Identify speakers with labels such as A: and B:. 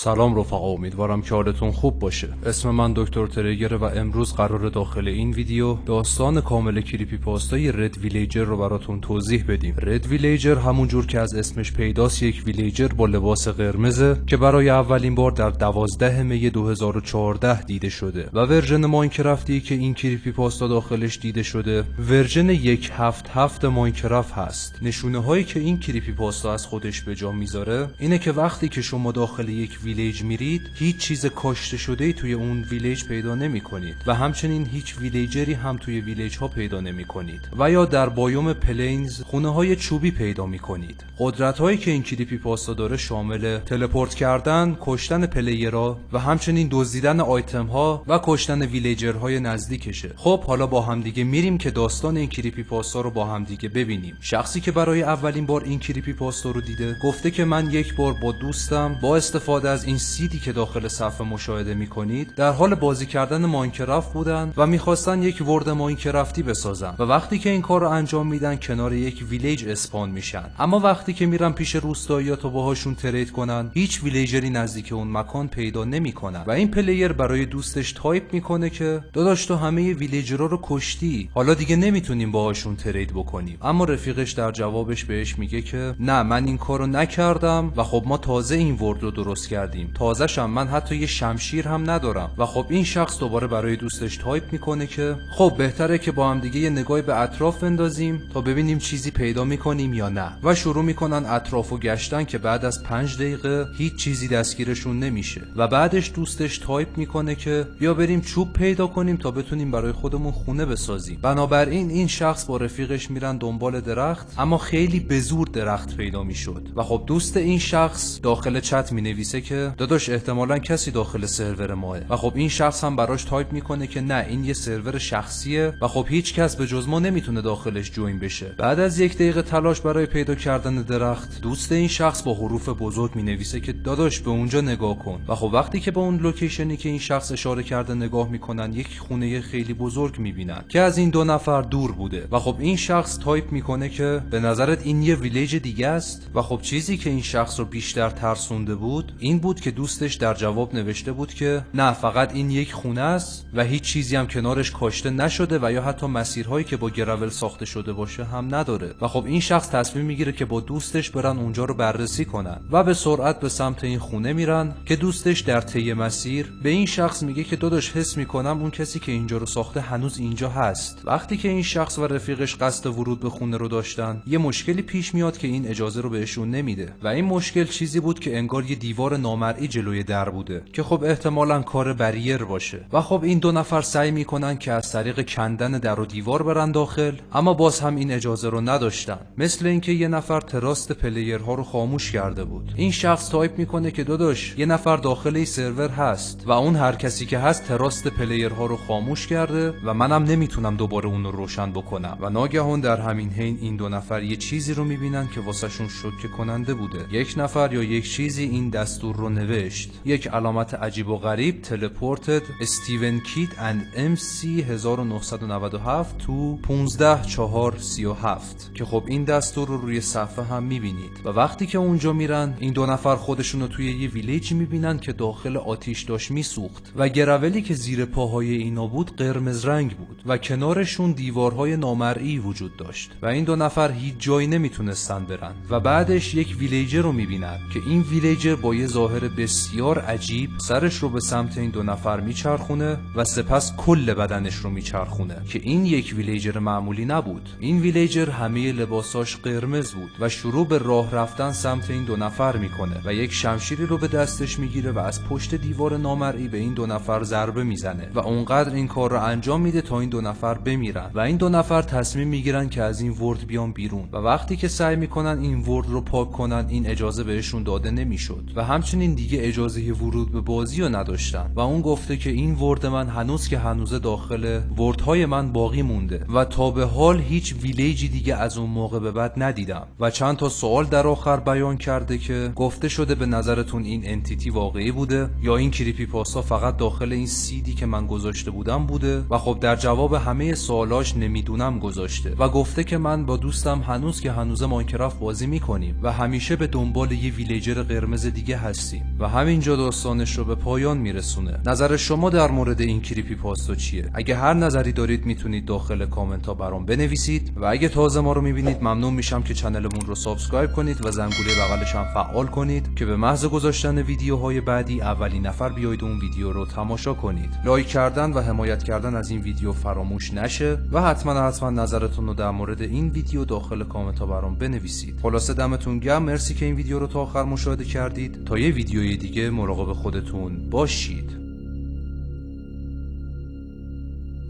A: سلام رفقا، امیدوارم که حالتون خوب باشه. اسم من دکتر تریگره و امروز قراره داخل این ویدیو داستان کامل کریپی پاستای رد ویلیجر رو براتون توضیح بدیم. رد ویلیجر همونجور که از اسمش پیداست یک ویلیجر با لباس قرمزه که برای اولین بار در 12 می 2014 دیده شده و ورژن ماینکرافتی که این کریپی پاستا داخلش دیده شده ورژن 1.7.7 ماینکرافت هست. نشونه هایی که این کریپی پاستا از خودش به جا میذاره اینه که وقتی که شما داخل یک ویلیج میرید هیچ چیز کاشته شده ای توی اون ویلیج پیدا نمی کنید و همچنین هیچ ویلیجری هم توی ویلیج ها پیدا نمی کنید و یا در بایوم پلینز خونه های چوبی پیدا می کنید. قدرت هایی که این کریپی پاستا داره شامل تلپورت کردن، کشتن پلیرها و همچنین دزدیدن آیتم ها و کشتن ویلیجر های نزدیکشه. خب حالا با هم دیگه میریم که داستان این کریپی پاستا رو با هم دیگه ببینیم. شخصی که برای اولین بار این کریپی پاستا رو دیده گفته که من یک بار با دوستم با استفاده از این سیدی که داخل صفحه مشاهده میکنید در حال بازی کردن ماینکرافت بودن و میخواستن یک ورد ماینکرافتی بسازن و وقتی که این کار رو انجام میدن کنار یک ویلیج اسپان میشن، اما وقتی که میرن پیش روستایی‌ها تا باهاشون ترید کنن هیچ ویلیجری نزدیک اون مکان پیدا نمیکنن و این پلیر برای دوستش تایپ میکنه که داداش تو همه ویلیجرها رو کشتی، حالا دیگه نمیتونیم باهاشون ترید بکنیم. اما رفیقش در جوابش بهش میگه که نه، من این کارو نکردم و خب ما تازه این ورد رو درست کردیم، تازه‌شم من حتی یه شمشیر هم ندارم. و خب این شخص دوباره برای دوستش تایپ میکنه که خب بهتره که با هم دیگه یه نگاهی به اطراف بندازیم تا ببینیم چیزی پیدا میکنیم یا نه و شروع میکنن اطرافو گشتن که بعد از 5 دقیقه هیچ چیزی دستگیرشون نمیشه و بعدش دوستش تایپ میکنه که بیا بریم چوب پیدا کنیم تا بتونیم برای خودمون خونه بسازیم. بنابراین این شخص با رفیقش میرن دنبال درخت، اما خیلی به زور درخت پیدا میشد و خب دوست این شخص داخل چت مینویسه که داداش احتمالاً کسی داخل سرور ماه و خب این شخص هم براش تایپ میکنه که نه، این یه سرور شخصیه و خب هیچ کس به جز ما نمیتونه داخلش جوین بشه. بعد از 1 دقیقه تلاش برای پیدا کردن درخت دوست این شخص با حروف بزرگ مینویسه که داداش به اونجا نگاه کن و خب وقتی که به اون لوکیشنی که این شخص اشاره کرده نگاه میکنن یک خونه خیلی بزرگ میبینن که از این 2 نفر دور بوده و خب این شخص تایپ میکنه که به نظرت این یه ویلیج دیگه است و خب چیزی که این شخص رو بیشتر ترسونده بود این بود که دوستش در جواب نوشته بود که نه، فقط این یک خونه است و هیچ چیزی هم کنارش کاشته نشده و یا حتی مسیرهایی که با گرول ساخته شده باشه هم نداره. و خب این شخص تصمیم میگیره که با دوستش برن اونجا رو بررسی کنن و به سرعت به سمت این خونه میرن که دوستش در طی مسیر به این شخص میگه که داداش حس میکنم اون کسی که اینجا رو ساخته هنوز اینجا هست. وقتی که این شخص و رفیقش قصد ورود به خونه رو داشتن یه مشکلی پیش میاد که این اجازه رو بهشون نمیده و این مشکل چیزی بود که انگار یه دیوار نامرئی جلوی در بوده که خب احتمالاً کار بریر باشه و خب این 2 نفر سعی میکنن که از طریق کندن در و دیوار برن داخل، اما باز هم این اجازه رو نداشتن، مثل اینکه یه نفر تراست پلیرها رو خاموش کرده بود. این شخص تایپ میکنه که داداش یه نفر داخل این سرور هست و اون هر کسی که هست تراست پلیرها رو خاموش کرده و منم نمیتونم دوباره اون رو روشن بکنم. و ناگهان در همین حین این 2 نفر یه چیزی رو میبینن که واسهشون شوکه کننده بوده. یک نفر یا یک چیزی این دستور رو نوشت، یک علامت عجیب و غریب تلپورتد استیون کیت اند ام سی 1997 تو 15/4/37 که خب این دستور رو روی صفحه هم میبینید. و وقتی که اونجا میرن این 2 نفر خودشون رو توی یه ویلیج میبینن که داخل آتیش داشت میسوخت و گرولی که زیر پاهای اینا بود قرمز رنگ بود و کنارشون دیوارهای نامرئی وجود داشت و این 2 نفر هیچ جایی نمیتونستن برن. و بعدش یک ویلیجر رو میبینن که این ویلیجر با یه ظاهر بسیار عجیب سرش رو به سمت این 2 نفر میچرخونه و سپس کل بدنش رو میچرخونه که این یک ویلیجر معمولی نبود. این ویلیجر همه لباساش قرمز بود و شروع به راه رفتن سمت این 2 نفر میکنه و یک شمشیری رو به دستش میگیره و از پشت دیوار نامرئی به این 2 نفر ضربه میزنه و اونقدر این کار رو انجام میده تا این 2 نفر بمیرن و این 2 نفر تصمیم میگیرن که از این ورد بیان بیرون و وقتی که سعی میکنن این ورد رو پاک کنن این اجازه بهشون داده نمیشد و همچنین دیگه اجازه ورود به بازی رو نداشتن و اون گفته که این ورد من هنوز که هنوز داخل وردهای من باقی مونده و تا به حال هیچ ویلیجی دیگه از اون موقع به بعد ندیدم و چند تا سوال در آخر بیان کرده که گفته شده به نظرتون این انتیتی واقعی بوده یا این کریپی پاستا فقط داخل این سیدی که من گذاشته بودم بوده و خب در جواب همه سوالاش نمیدونم گذاشته و گفته که من با دوستم هنوز که هنوز ماینکرافت بازی میکنیم و همیشه به دنبال یه ویلیجر قرمز دیگه هستیم میشناسیم و همینجا داستانش رو به پایان میرسونه. نظر شما در مورد این کریپی پاستا چیه؟ اگه هر نظری دارید میتونید داخل کامنت ها برام بنویسید و اگه تازه ما رو میبینید ممنون میشم که چنلمون رو سابسکرایب کنید و زنگوله بغلش هم فعال کنید که به محض گذاشتن ویدیوهای بعدی اولین نفر بیاید اون ویدیو رو تماشا کنید. لایک کردن و حمایت کردن از این ویدیو فراموش نشه و حتما نظرتون رو در مورد این ویدیو داخل کامنت ها برام بنویسید. خلاصه دمتون گرم، مرسی که این ویدیو رو تا آخر مشاهده کردید. تا یه ویدیوی دیگه مراقب خودتون باشید.